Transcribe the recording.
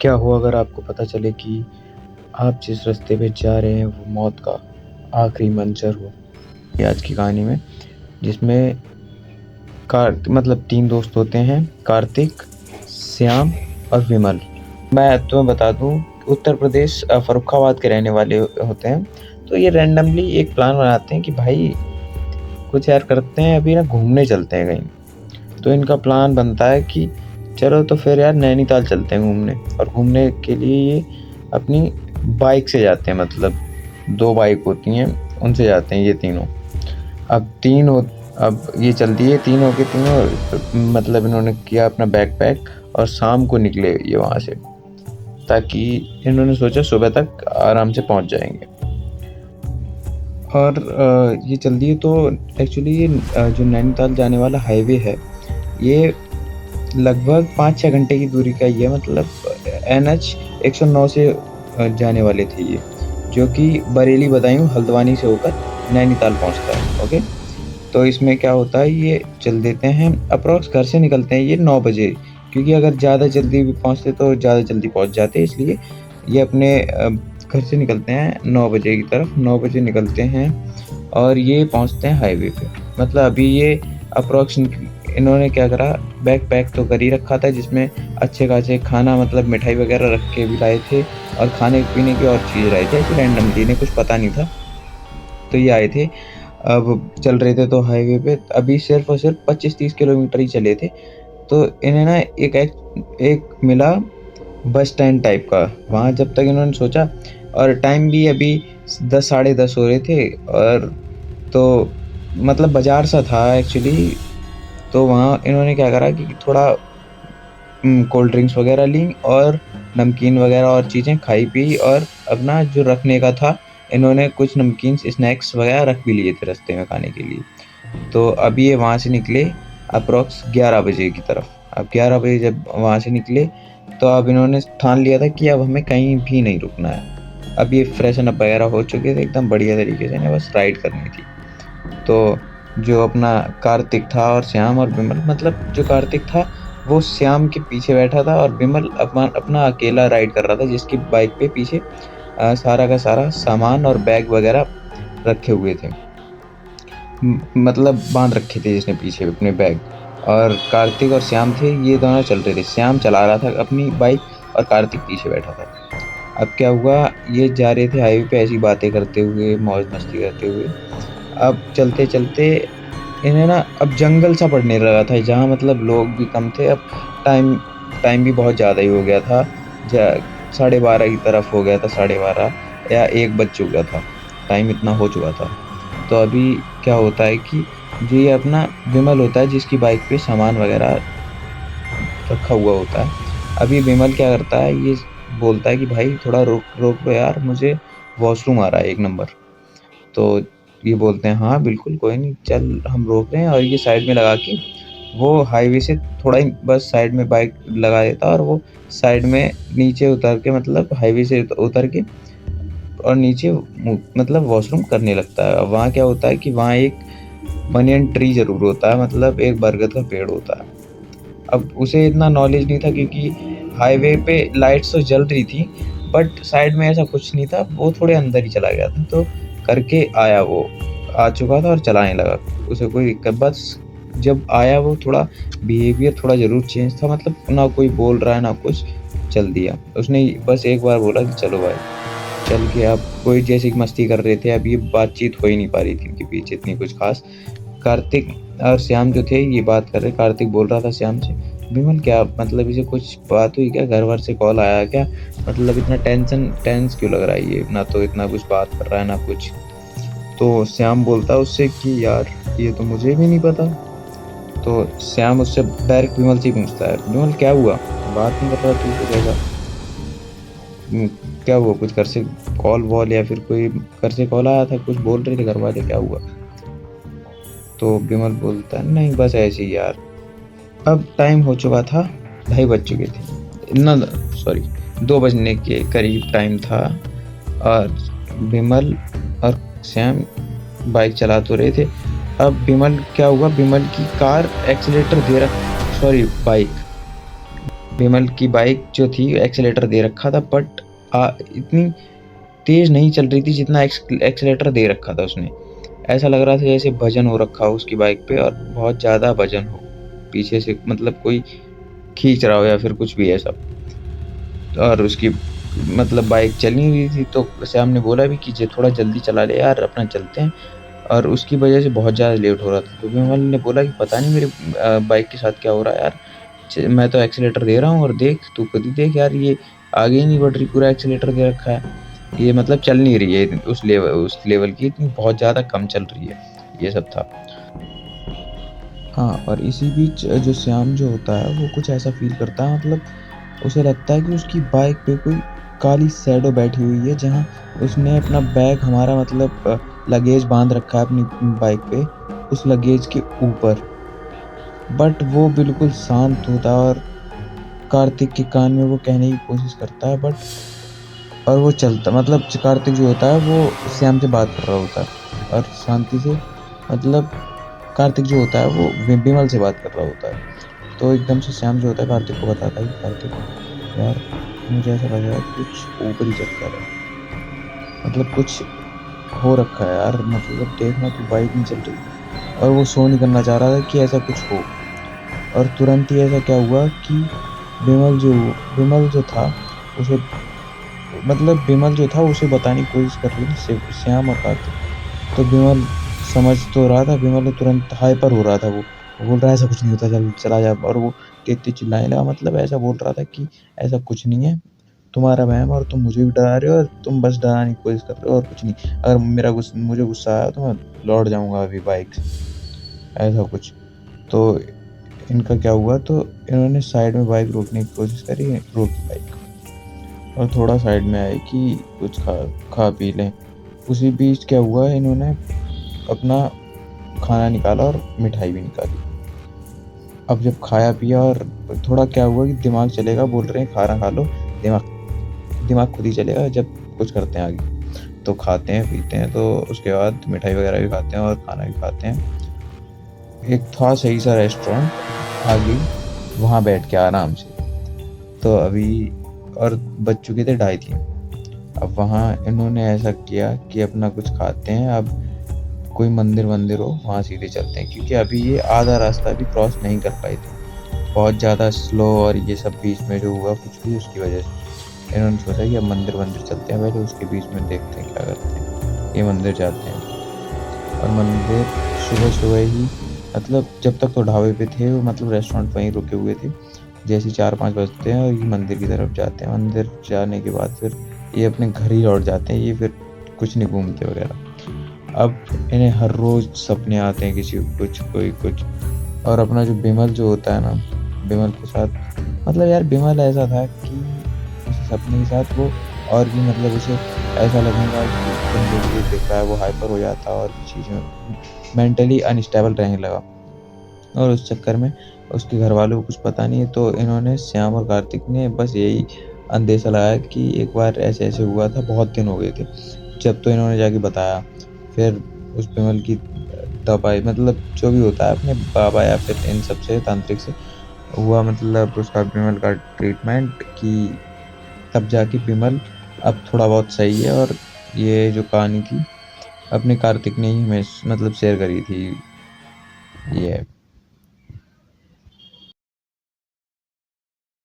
क्या हो अगर आपको पता चले कि आप जिस रास्ते पे जा रहे हैं वो मौत का आखिरी मंज़र हो? ये आज की कहानी में, जिसमें मतलब 3 दोस्त होते हैं, कार्तिक, श्याम और विमल। मैं तुम्हें बता दूँ, उत्तर प्रदेश फ़र्रुखाबाद के रहने वाले होते हैं। तो ये रैंडमली एक प्लान बनाते हैं कि भाई कुछ यार करते हैं, अभी ना घूमने चलते हैं कहीं। तो इनका प्लान बनता है कि चलो तो फिर यार नैनीताल चलते हैं घूमने। और घूमने के लिए ये अपनी बाइक से जाते हैं, मतलब 2 बाइक होती हैं, उनसे जाते हैं ये तीनों। अब ये चल दिए तीनों के तीनों, मतलब इन्होंने किया अपना बैकपैक और शाम को निकले ये वहाँ से, ताकि इन्होंने सोचा सुबह तक आराम से पहुँच जाएँगे। और ये चल दिए तो एक्चुअली ये जो नैनीताल जाने वाला हाईवे है, ये लगभग 5-6 घंटे की दूरी का ही है, मतलब एनएच 109 से जाने वाले थे ये, जो कि बरेली, बदायूं, हल्द्वानी से होकर नैनीताल पहुँचता है। ओके? तो इसमें क्या होता है, ये चल देते हैं अप्रॉक्स, घर से निकलते हैं ये 9 बजे, क्योंकि अगर ज़्यादा जल्दी भी पहुँचते तो ज़्यादा जल्दी पहुँच जाते, इसलिए ये अपने घर से निकलते हैं 9 बजे की तरफ। 9 बजे निकलते हैं और ये पहुँचते हैं हाईवे पे। मतलब अभी ये अप्रॉक्स इन्होंने क्या करा, बैग पैक तो कर ही रखा था, जिसमें अच्छे खासे खाना, मतलब मिठाई वगैरह रख के भी लाए थे, और खाने-पीने की और चीज़ लाए थे, ऐसे रैंडमली, इन्हें कुछ पता नहीं था। तो ये आए थे, अब चल रहे थे तो हाईवे पे अभी सिर्फ़ और सिर्फ़ 25-30 किलोमीटर ही चले थे। तो इन्हें ना एक मिला बस स्टैंड टाइप का, वहाँ जब तक इन्होंने सोचा, और टाइम भी अभी 10 साढ़े 10 हो रहे थे, और तो मतलब बाज़ार सा था एक्चुअली। तो वहाँ इन्होंने क्या करा कि थोड़ा कोल्ड ड्रिंक्स वगैरह ली और नमकीन वगैरह और चीज़ें खाई-पी, और अपना जो रखने का था, इन्होंने कुछ नमकीन स्नैक्स वगैरह रख भी लिए थे रास्ते में खाने के लिए। तो अभी ये वहाँ से निकले अप्रॉक्स 11 बजे की तरफ। अब 11 बजे जब वहाँ से निकले, तो अब इन्होंने ठान लिया था कि अब हमें कहीं भी नहीं रुकना है। अब ये फ्रेशन अप वगैरह हो चुके थे एकदम बढ़िया तरीके से, इन्हें बस राइड करनी थी। तो जो अपना कार्तिक था और श्याम और विमल, मतलब जो कार्तिक था वो श्याम के पीछे बैठा था, और विमल अपना अकेला राइड कर रहा था, जिसकी बाइक पे पीछे सारा का सारा सामान और बैग वगैरह रखे हुए थे। मतलब बाँध रखे थे जिसने पीछे अपने बैग, और कार्तिक और श्याम थे, ये दोनों चल रहे थे। श्याम चला रहा था अपनी बाइक और कार्तिक पीछे बैठा था। अब क्या हुआ, ये जा रहे थे हाईवे पे ऐसी बातें करते हुए, मौज-मस्ती करते हुए। अब चलते-चलते इन्हें ना अब जंगल सा पड़ने लगा था, जहाँ मतलब लोग भी कम थे। अब टाइम टाइम भी बहुत ज़्यादा ही हो गया था। ज 12:30 की तरफ हो गया था, 12:30 या 1 बज चुका था। टाइम इतना हो चुका था। तो अभी क्या होता है कि जो ये अपना विमल होता है, जिसकी बाइक पे सामान वगैरह रखा हुआ होता है। अब ये विमल क्या करता है, ये बोलता है कि भाई थोड़ा रोक लो यार, मुझे वॉशरूम आ रहा है 1 नंबर। तो ये बोलते हैं हाँ बिल्कुल, कोई नहीं, चल हम रोक रहे हैं, और ये साइड में लगा के वो हाईवे से थोड़ा ही बस साइड में बाइक लगा देता है, और वो साइड में नीचे उतर के, मतलब हाईवे से उतर के, और नीचे मतलब वॉशरूम करने लगता है। अब वहाँ क्या होता है कि वहाँ एक बनियन ट्री ज़रूर होता है, मतलब एक बरगद का पेड़ होता है। अब उसे इतना नॉलेज नहीं था, क्योंकि हाईवे पे लाइट्स तो जल रही थी, बट साइड में ऐसा कुछ नहीं था, वो थोड़े अंदर ही चला गया था। तो करके आया, वो आ चुका था और चलाने लगा, उसे कोई दिक्कत, बस जब आया वो थोड़ा बिहेवियर थोड़ा ज़रूर चेंज था, मतलब ना कोई बोल रहा है ना कुछ, चल दिया। उसने बस एक बार बोला कि चलो भाई, चल के अब कोई जैसे कि मस्ती कर रहे थे, अब ये बातचीत हो ही नहीं पा रही थी इनके बीच इतनी कुछ ख़ास। कार्तिक और श्याम जो थे ये बात कर रहे, कार्तिक बोल रहा था श्याम से, विमल क्या मतलब इसे कुछ बात हुई क्या, घर वर से कॉल आया क्या, मतलब इतना टेंस क्यों लग रहा है ये, ना तो इतना कुछ बात कर रहा है ना कुछ। तो श्याम बोलता है उससे कि यार ये तो मुझे भी नहीं पता। तो श्याम उससे डायरेक्ट विमल से ही पूछता है, विमल क्या हुआ, बात नहीं कर रहा तू कुछ ऐसा, क्या हुआ, कुछ घर से कॉल वॉल या फिर कोई घर से कॉल आया था, कुछ बोल रहे थे घर वाले, क्या हुआ। तो विमल बोलता है नहीं बस ऐसे ही यार। अब टाइम हो चुका था, 2:30 बज चुके थे ना, सॉरी 2 बजने के करीब टाइम था, और विमल और श्याम बाइक चला तो रहे थे। अब विमल क्या हुआ, विमल की कार एक्सीलेटर दे रहा, सॉरी बाइक विमल की बाइक जो थी एक्सीलेटर दे रखा था, बट इतनी तेज़ नहीं चल रही थी जितना एक्सीलेटर दे रखा था उसने। ऐसा लग रहा था जैसे वज़न हो रखा हो उसकी बाइक पे और बहुत ज़्यादा वज़न हो, पीछे से मतलब कोई खींच रहा हो या फिर कुछ भी ऐसा। और उसकी मतलब बाइक चल नहीं रही थी, तो श्याम ने बोला भी कि थोड़ा जल्दी चला ले यार, अपना चलते हैं। और उसकी वजह से बहुत ज़्यादा लेट हो रहा था, तो विमल ने बोला कि पता नहीं मेरी बाइक के साथ क्या हो रहा है यार, मैं तो एक्सीलेटर दे रहा हूँ और देख तू खुद ही देख यार, ये आगे ही नहीं बढ़ रही, पूरा एक्सीलेटर दे रखा है, ये मतलब चल नहीं रही है उस लेवल की, इतनी बहुत ज़्यादा कम चल रही है। ये सब था। हाँ, और इसी बीच जो श्याम जो होता है वो कुछ ऐसा फील करता है, मतलब उसे लगता है कि उसकी बाइक पे कोई काली शैडो बैठी हुई है, जहाँ उसने अपना बैग हमारा मतलब लगेज बांध रखा है अपनी बाइक पे, उस लगेज के ऊपर। बट वो बिल्कुल शांत होता है और कार्तिक के कान में वो कहने की कोशिश करता है, बट और वो चलता मतलब कार्तिक जो होता है वो श्याम से बात कर रहा होता है और शांति से, मतलब कार्तिक जो होता है वो विमल से बात कर रहा होता है। तो एकदम से श्याम जो होता है कार्तिक को बताता है कि कार्तिक यार, मुझे ऐसा लग रहा है कुछ ऊपरी चक्कर है, मतलब कुछ हो रखा है यार, मतलब देखना तू बाइक नहीं चल रही। और वो शो नहीं करना चाह रहा था कि ऐसा कुछ हो। और तुरंत ही ऐसा क्या हुआ कि विमल जो विमल जो था उसे मतलब विमल जो था उसे बताने की कोशिश कर रही थी श्याम और कार्तिक। तो विमल समझ तो रहा था, विमल ने तुरंत हाइपर हो रहा था, वो बोल रहा है ऐसा कुछ नहीं होता, चल चला जा। और वो तेज-तेज चिल्लाने लगा, मतलब ऐसा बोल रहा था कि ऐसा कुछ नहीं है, तुम्हारा वहम है और तुम मुझे भी डरा रहे हो और तुम बस डराने की कोशिश कर रहे हो और कुछ नहीं। अगर मुझे गुस्सा आया तो मैं लौट जाऊँगा अभी बाइक से, ऐसा कुछ। तो इनका क्या हुआ, तो इन्होंने साइड में बाइक रोकने की कोशिश करी, रोकी बाइक और थोड़ा साइड में आए कि कुछ खा पी लें। उसी बीच क्या हुआ, इन्होंने अपना खाना निकाला और मिठाई भी निकाली। अब जब खाया पिया और थोड़ा क्या हुआ कि दिमाग चलेगा, बोल रहे हैं खाना खा लो, दिमाग दिमाग खुद ही चलेगा जब कुछ करते हैं आगे। तो खाते हैं पीते हैं, तो उसके बाद मिठाई वगैरह भी खाते हैं और खाना भी खाते हैं। एक था सही सा रेस्टोरेंट आगे, वहाँ बैठ के आराम से। तो अभी और बज चुके थे 2:30। अब वहाँ इन्होंने ऐसा किया कि अपना कुछ खाते हैं, अब कोई मंदिर वंदिर हो वहाँ सीधे चलते हैं, क्योंकि अभी ये आधा रास्ता भी क्रॉस नहीं कर पाए थे, बहुत ज़्यादा स्लो और ये सब बीच में जो हुआ कुछ भी उसकी वजह से इन्होंने सोचा कि अब मंदिर वंदिर चलते हैं, पहले उसके बीच में देखते हैं क्या करते हैं। ये मंदिर जाते हैं और मंदिर सुबह सुबह ही, मतलब जब तक तो ढाबे पे थे वो, मतलब रेस्टोरेंट वहीं रुके हुए थे। जैसे ही 4-5 बजते हैं और ये मंदिर की तरफ जाते हैं, मंदिर जाने के बाद फिर ये अपने घर ही लौट जाते हैं, ये फिर कुछ नहीं घूमते वगैरह। अब इन्हें हर रोज़ सपने आते हैं, किसी को कुछ कोई कुछ। और अपना जो बिमल जो होता है ना, बिमल के साथ मतलब यार बिमल ऐसा था कि उस सपने के साथ वो और भी मतलब उसे ऐसा लगेगा कि तुम जो भी दिख रहा है वो हाइपर हो जाता और चीज़ें मेंटली अनस्टेबल रहने लगा। और उस चक्कर में उसके घर वालों को कुछ पता नहीं है, तो इन्होंने श्याम और कार्तिक ने बस यही अंदेशा लगाया कि एक बार ऐसे-ऐसे हुआ था, बहुत दिन हो गए थे। जब तो इन्होंने जाके बताया, फिर उस विमल की दवाई मतलब जो भी होता है अपने बाबा या फिर इन सब से तांत्रिक से हुआ, मतलब उसका विमल का ट्रीटमेंट कि तब जाके विमल अब थोड़ा बहुत सही है। और ये जो कहानी थी अपने कार्तिक ने ही हमें मतलब शेयर करी थी। ये